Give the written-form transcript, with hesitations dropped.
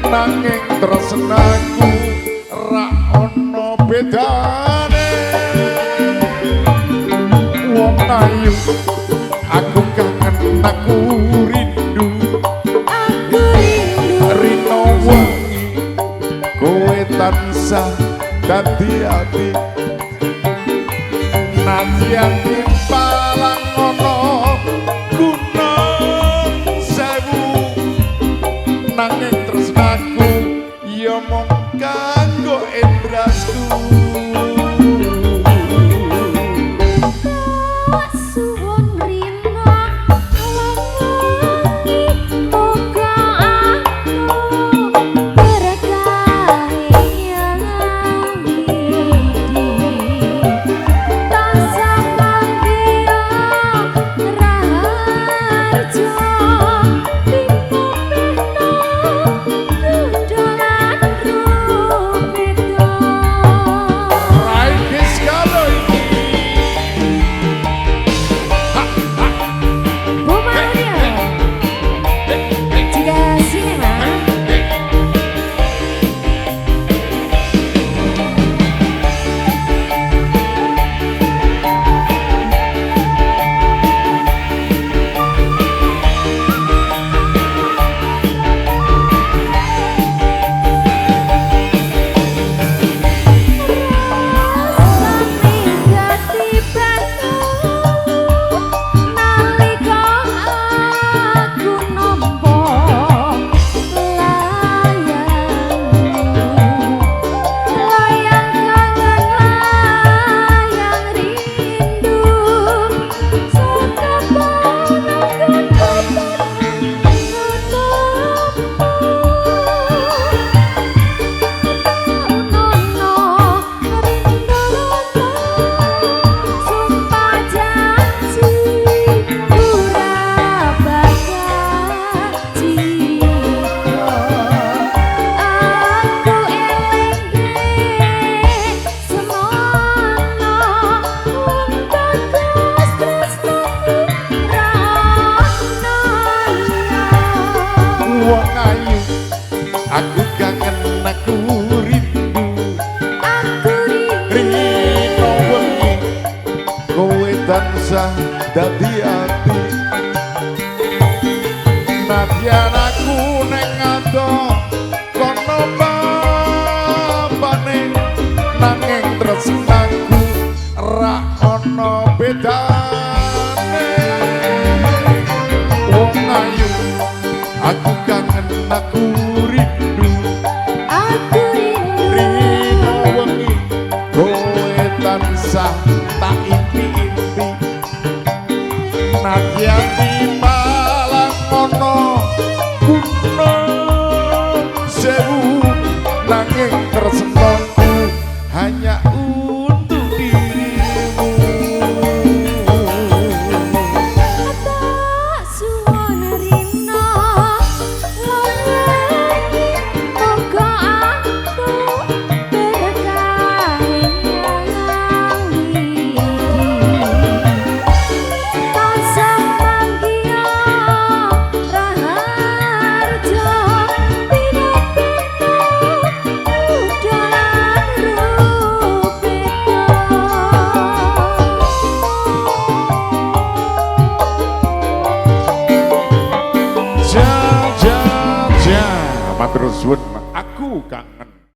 nanging tresnaku ra ono bedane. Wong ayu aku kangen, aku rindu, rino wengi kowe tansah dadi ati. Nadyan timpalang ono gunung sewu, nanging tresnaku ya mung kanggo endrasku. Aku kangen, aku rindu, rino wengi kowe tansah dadi ati. Nadyan aku ning ado kono bapane, nanging tresnaku ra ono bedane. Wong ayu aku kangen, aku rindu, rino wengi kowe tansah tak impi-impi. Nadyan timpalang ono gunung sewu, suwun aku kangen.